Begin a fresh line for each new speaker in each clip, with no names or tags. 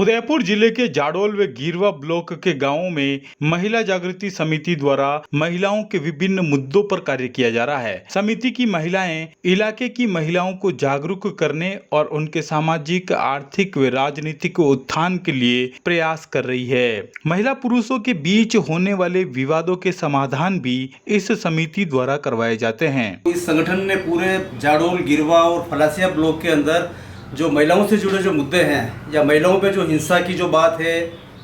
उदयपुर जिले के जाडोल व गिरवा ब्लॉक के गांवों में महिला जागृति समिति द्वारा महिलाओं के विभिन्न मुद्दों पर कार्य किया जा रहा है। समिति की महिलाएं इलाके की महिलाओं को जागरूक करने और उनके सामाजिक, आर्थिक व राजनीतिक उत्थान के लिए प्रयास कर रही है। महिला पुरुषों के बीच होने वाले विवादों के समाधान भी इस समिति द्वारा करवाए जाते हैं।
इस संगठन ने पूरे जाडोल, गिरवा और फलासिया ब्लॉक के अंदर जो महिलाओं से जुड़े जो मुद्दे हैं या महिलाओं पे जो हिंसा की जो बात है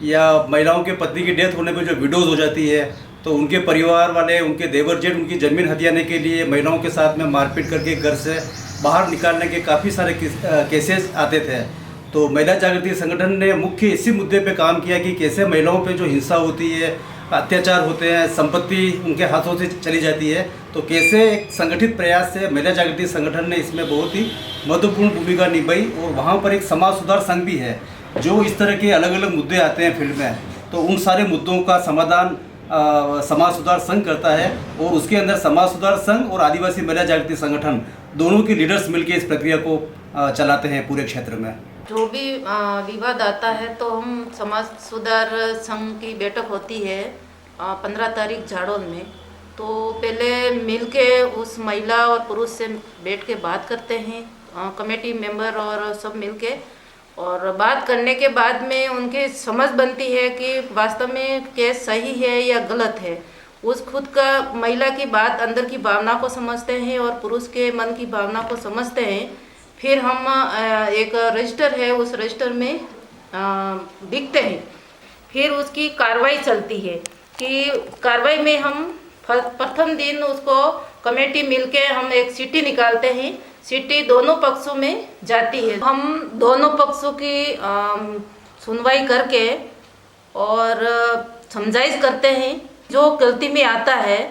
या महिलाओं के पति की डेथ होने पे जो विडोज हो जाती है तो उनके परिवार वाले, उनके देवर जेठ उनकी ज़मीन हथियाने के लिए महिलाओं के साथ में मारपीट करके घर से बाहर निकालने के काफ़ी सारे केसेस आते थे। तो महिला जागृति संगठन ने मुख्य इसी मुद्दे पे काम किया कि कैसे महिलाओं पे जो हिंसा होती है, अत्याचार होते हैं, संपत्ति उनके हाथों से चली जाती है, तो कैसे एक संगठित प्रयास से महिला जागृति संगठन ने इसमें बहुत ही महत्वपूर्ण भूमिका निभाई। और वहाँ पर एक समाज सुधार संघ भी है जो इस तरह के अलग अलग मुद्दे आते हैं फील्ड में, तो उन सारे मुद्दों का समाधान समाज सुधार संघ करता है। और उसके अंदर समाज सुधार संघ और आदिवासी महिला जागृति संगठन दोनों के लीडर्स मिलकर इस प्रक्रिया को चलाते हैं पूरे क्षेत्र में।
जो भी विवाद आता है तो हम समाज सुधार संघ की बैठक होती है 15 तारीख जाडोल में, तो पहले मिलके उस महिला और पुरुष से बैठ के बात करते हैं, कमेटी मेंबर और सब मिलके, और बात करने के बाद में उनकी समझ बनती है कि वास्तव में केस सही है या गलत है। उस खुद का महिला की बात, अंदर की भावना को समझते हैं और पुरुष के मन की भावना को समझते हैं। फिर हम एक रजिस्टर है, उस रजिस्टर में लिखते हैं। फिर उसकी कार्रवाई चलती है कि कार्रवाई में हम प्रथम दिन उसको कमेटी मिलके हम एक चिट्ठी निकालते हैं। चिट्ठी दोनों पक्षों में जाती है। हम दोनों पक्षों की सुनवाई करके और समझाइश करते हैं। जो गलती में आता है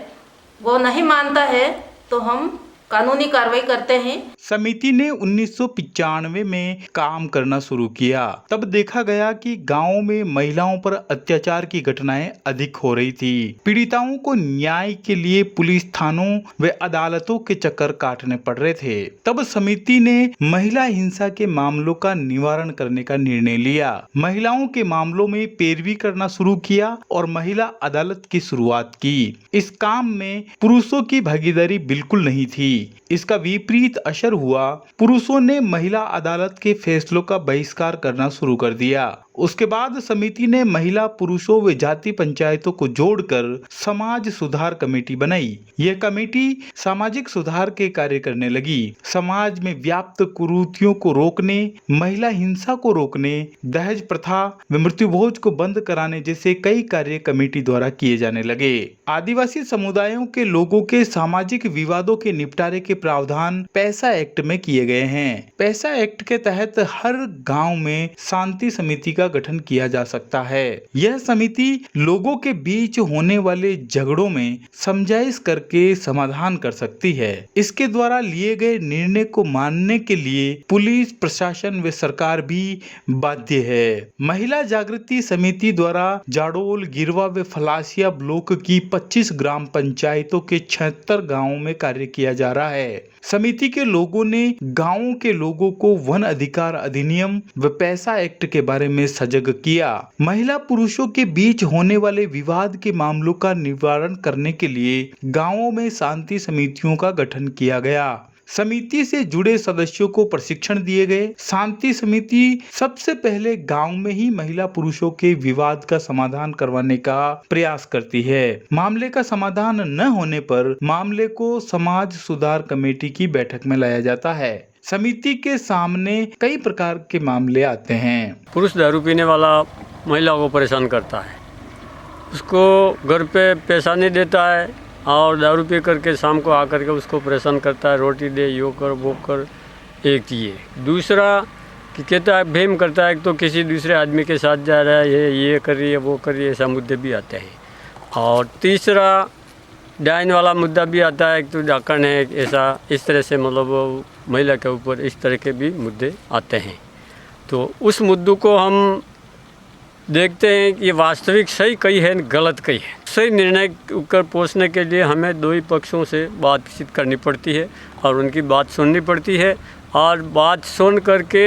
वो नहीं मानता है तो हम कानूनी कार्रवाई करते हैं।
समिति ने 1995 में काम करना शुरू किया। तब देखा गया कि गांवों में महिलाओं पर अत्याचार की घटनाएं अधिक हो रही थी। पीड़िताओं को न्याय के लिए पुलिस थानों व अदालतों के चक्कर काटने पड़ रहे थे। तब समिति ने महिला हिंसा के मामलों का निवारण करने का निर्णय लिया। महिलाओं के मामलों में पैरवी करना शुरू किया और महिला अदालत की शुरुआत की। इस काम में पुरुषों की भागीदारी बिल्कुल नहीं थी। इसका विपरीत असर हुआ। पुरुषों ने महिला अदालत के फैसलों का बहिष्कार करना शुरू कर दिया। उसके बाद समिति ने महिला, पुरुषों व जाति पंचायतों को जोड़कर समाज सुधार कमेटी बनाई। यह कमेटी सामाजिक सुधार के कार्य करने लगी। समाज में व्याप्त कुरीतियों को रोकने, महिला हिंसा को रोकने, दहेज प्रथा व मृत्यु भोज को बंद कराने जैसे कई कार्य कमेटी द्वारा किए जाने लगे। आदिवासी समुदायों के लोगों के सामाजिक विवादों के निपटारे के प्रावधान पैसा एक्ट में किए गए हैं। पैसा एक्ट के तहत हर गांव में शांति समिति का गठन किया जा सकता है। यह समिति लोगों के बीच होने वाले झगड़ों में समझाइश करके समाधान कर सकती है। इसके द्वारा लिए गए निर्णय को मानने के लिए पुलिस प्रशासन व सरकार भी बाध्य है। महिला जागृति समिति द्वारा जाडोल, गिरवा व फलासिया ब्लॉक की 25 ग्राम पंचायतों के 76 गाँवों में कार्य किया जा रहा है। समिति के लोगों ने गांवों के लोगों को वन अधिकार अधिनियम व पैसा एक्ट के बारे में सजग किया। महिला पुरुषों के बीच होने वाले विवाद के मामलों का निवारण करने के लिए गांवों में शांति समितियों का गठन किया गया। समिति से जुड़े सदस्यों को प्रशिक्षण दिए गए। शांति समिति सबसे पहले गांव में ही महिला पुरुषों के विवाद का समाधान करवाने का प्रयास करती है। मामले का समाधान न होने पर मामले को समाज सुधार कमेटी की बैठक में लाया जाता है। समिति के सामने कई प्रकार के मामले आते हैं।
पुरुष दारू पीने वाला महिला को परेशान करता है, उसको घर पे पैसा नहीं देता है और दारू पी करके शाम को आकर के उसको परेशान करता है, रोटी दे, यो कर वो कर। एक ये दूसरा कि कहता है, भेम करता है तो किसी दूसरे आदमी के साथ जा रहा है, ये कर रही है, वो कर रही है, ऐसा मुद्दे भी आते हैं। और तीसरा डाइन वाला मुद्दा भी आता है, तो डाकन है, ऐसा इस तरह से मतलब महिला के ऊपर इस तरह के भी मुद्दे आते हैं। तो उस मुद्दों को हम देखते हैं कि ये वास्तविक सही कही है, गलत कही है। सही निर्णय कर पहुंचने के लिए हमें दो ही पक्षों से बातचीत करनी पड़ती है और उनकी बात सुननी पड़ती है। और बात सुन करके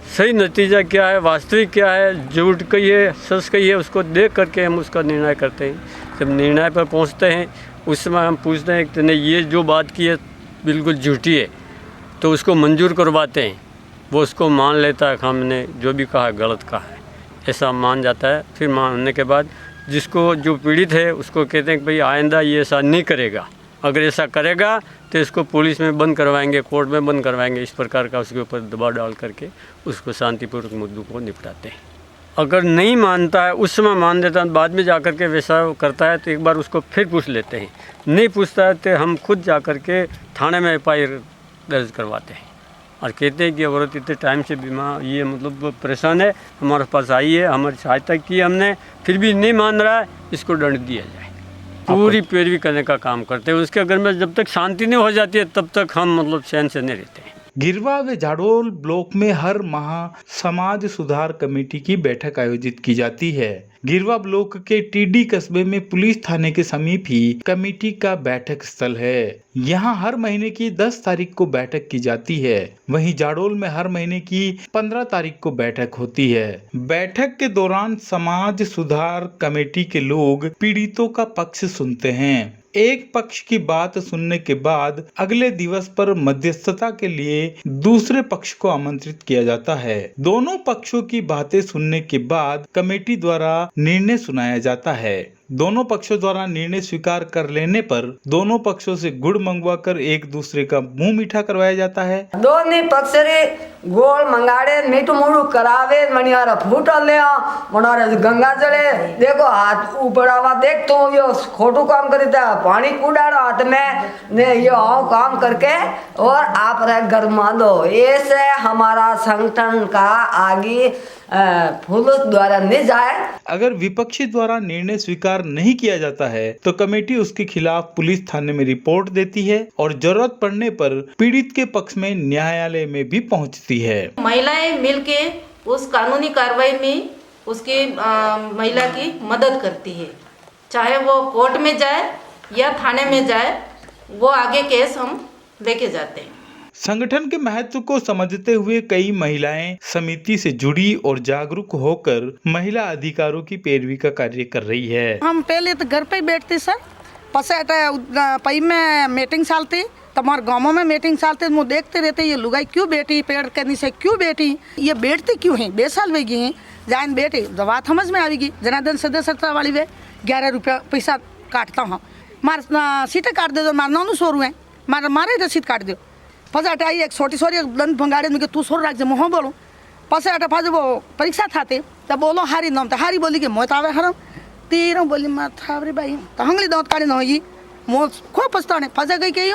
सही नतीजा क्या है, वास्तविक क्या है, झूठ कही है, सच कही है, उसको देख करके हम उसका निर्णय करते हैं। जब निर्णय पर पहुंचते हैं उस समय हम पूछते हैं कि नहीं ये जो बात की है बिल्कुल झूठी है, तो उसको मंजूर करवाते हैं। वो उसको मान लेता है कि हमने जो भी कहा गलत कहा है, ऐसा मान जाता है। फिर मानने के बाद जिसको जो पीड़ित है उसको कहते हैं कि भाई आइंदा ये ऐसा नहीं करेगा, अगर ऐसा करेगा तो इसको पुलिस में बंद करवाएंगे, कोर्ट में बंद करवाएंगे। इस प्रकार का उसके ऊपर दबाव डाल करके उसको शांतिपूर्वक मुद्दों को निपटाते हैं। अगर नहीं मानता है उस समय मान देता है, बाद में जा कर के वैसा करता है तो एक बार उसको फिर पूछ लेते हैं। नहीं पूछता है तो हम खुद जा कर के थाने में FIR दर्ज करवाते हैं और कहते हैं कि औरत इतने टाइम से बीमार ये मतलब परेशान है, हमारे पास आई है, हमारी सहायता की हमने, फिर भी नहीं मान रहा है, इसको दंड दिया जाए। पूरी पैरवी करने का काम करते हैं। उसके घर में जब तक शांति नहीं हो जाती है तब तक हम मतलब चैन से नहीं रहते हैं।
गिरवा व झाडोल ब्लॉक में हर माह समाज सुधार कमेटी की बैठक आयोजित की जाती है। गिरवा ब्लॉक के टीडी कस्बे में पुलिस थाने के समीप ही कमेटी का बैठक स्थल है। यहाँ हर महीने की 10 तारीख को बैठक की जाती है। वहीं झाडोल में हर महीने की 15 तारीख को बैठक होती है। बैठक के दौरान समाज सुधार कमेटी के लोग पीड़ितों का पक्ष सुनते हैं। एक पक्ष की बात सुनने के बाद अगले दिवस पर मध्यस्थता के लिए दूसरे पक्ष को आमंत्रित किया जाता है। दोनों पक्षों की बातें सुनने के बाद कमेटी द्वारा निर्णय सुनाया जाता है। दोनों पक्षों द्वारा निर्णय स्वीकार कर लेने पर दोनों पक्षों से गुड़ मंगवाकर एक दूसरे का मुंह मीठा करवाया जाता है।
दोन्ही पक्षरे गोळ मंगाड़े मीठू मूठू करावे मणियारा फूटा ले मनारे गंगा जले देखो हाथ ऊपरावा देख तो यो खोटू काम करी था पानी कुडाड़ो हाथ में ने यो आओ काम करके और आप रे गरमा दो। ऐसे हमारा संगठन का आगे पुलिस द्वारा नहीं जाए।
अगर विपक्षी द्वारा निर्णय स्वीकार नहीं किया जाता है तो कमेटी उसके खिलाफ पुलिस थाने में रिपोर्ट देती है और जरूरत पड़ने पर पीड़ित के पक्ष में न्यायालय में भी पहुंचती है।
महिलाएं मिलके उस कानूनी कार्रवाई में उसकी महिला की मदद करती है, चाहे वो कोर्ट में जाए या थाने में जाए, वो आगे केस हम लेके जाते हैं।
संगठन के महत्व को समझते हुए कई महिलाएं समिति से जुड़ी और जागरूक होकर महिला अधिकारों की पैरवी का कार्य कर रही है।
हम पहले तो घर पे ही बैठते सर, पई में मीटिंग चालती, तुम्हारे गाँव में मीटिंग चालते, वो देखते रहते ये लुगाई क्यों बैठी, पेड़ के नीचे क्यों बैठी, ये बैठती क्यों है, 20 साल वेगी हैं जान बैठी। जब बात समझ में आएगी जनार्दन सदस्यता वाली वे 11 रुपया पैसा काटता हूँ, मार सीटें काट दे दो, मार 900 रुपये मारे रसीद काट दो। પછી आई एक छोटी सोरी दंड भंगाड़े में तू सोर राख मैं बोलूँ પછી पास वो परीक्षा थाते तब बोलो हारी नाम तो हारी बोली कि मैं तावे हरम तीर बोली मैं थावरी भाई तो हंगली दांत काढ़ी न होगी मो खूब पछताने फंसा गई कही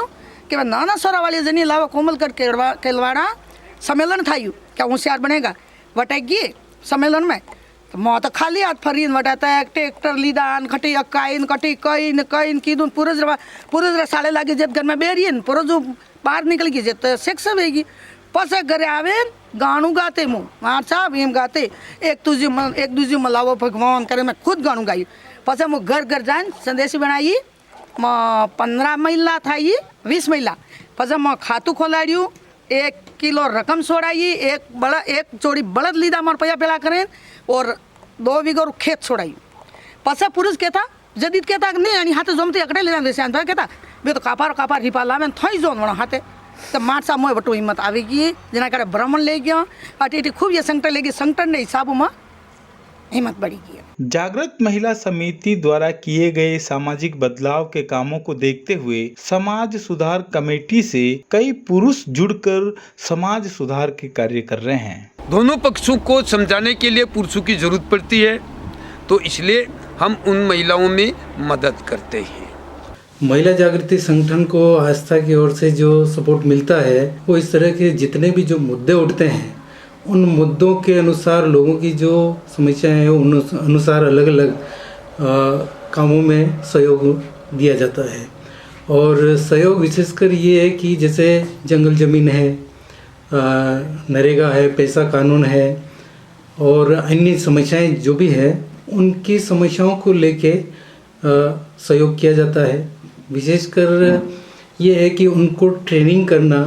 कि मैं नाना सोरा वाली जनी लावा कोमल कर केलवाड़ा सम्मेलन था यू क्या होशियार बनेगा वटाई गए सम्मेलन में तो मैं तो खाली हाथ फरीन वटाता है ट्रैक्टर लीदान खटी अक्काइन कटी कईन कईन कीदून पूरे साले लागे जब घर में बेरियन पूरा जो बाहर निकल गई जब सेक्स वेगी पस घरे आवे गानू गाते मुँह मार साहब एम गाते एक दूजे मलावो भगवान करे मैं खुद गानू गाई पस मैं घर घर जाए संदेशी बनाई 15 महिला था ये 20 महिला पस मैं खातू खोलाड़ियूँ 1 किलो रकम छोड़ाई एक जोड़ी बड़द लीदा मार पैया पेला करें और 2 बीघा खेत छोड़ाई पस पुरुष कहता जदीद कहता नहीं आणि हाथ जमते अकड़े ले जाते शांत कहता बे तो कापार हिपा लावे थई जोन वणा हाथे तो मारसा मोय बटो हिम्मत आवेगी जना करे ब्राह्मण ले गया अटी खूब ये संगठन लेगी संगठन ने हिसाब में हिम्मत बढ़ी गई।
जागृत महिला समिति द्वारा किए गए सामाजिक बदलाव के कामों को देखते हुए समाज सुधार कमेटी से कई पुरुष जुड़कर समाज सुधार के कार्य कर रहे हैं।
दोनों पक्षों को समझाने के लिए पुरुषों की जरूरत पड़ती है, तो इसलिए हम उन महिलाओं में मदद करते हैं।
महिला जागृति संगठन को आस्था की ओर से जो सपोर्ट मिलता है वो इस तरह के जितने भी जो मुद्दे उठते हैं उन मुद्दों के अनुसार लोगों की जो समस्याएं हैं उन अनुसार अलग अलग कामों में सहयोग दिया जाता है। और सहयोग विशेषकर ये है कि जैसे जंगल ज़मीन है, नरेगा है, पैसा कानून है और अन्य समस्याएं जो भी है उनकी समस्याओं को लेके सहयोग किया जाता है। विशेषकर ये है कि उनको ट्रेनिंग करना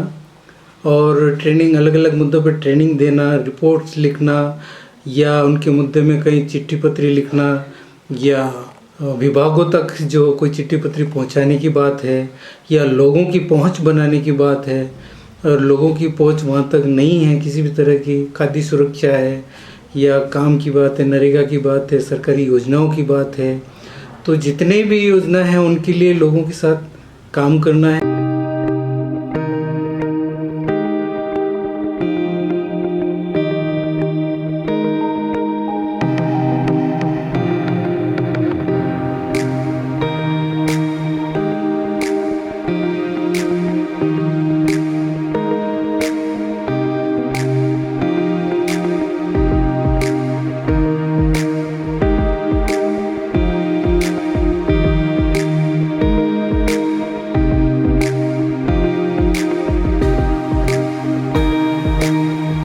और ट्रेनिंग, अलग अलग मुद्दों पर ट्रेनिंग देना, रिपोर्ट्स लिखना, या उनके मुद्दे में कहीं चिट्ठी पत्री लिखना, या विभागों तक जो कोई चिट्ठी पत्री पहुंचाने की बात है, या लोगों की पहुंच बनाने की बात है, और लोगों की पहुंच वहां तक नहीं है किसी भी तरह की, खाद्य सुरक्षा है या काम की बात है, नरेगा की बात है, सरकारी योजनाओं की बात है, तो जितने भी योजना हैं उनके लिए लोगों के साथ काम करना है।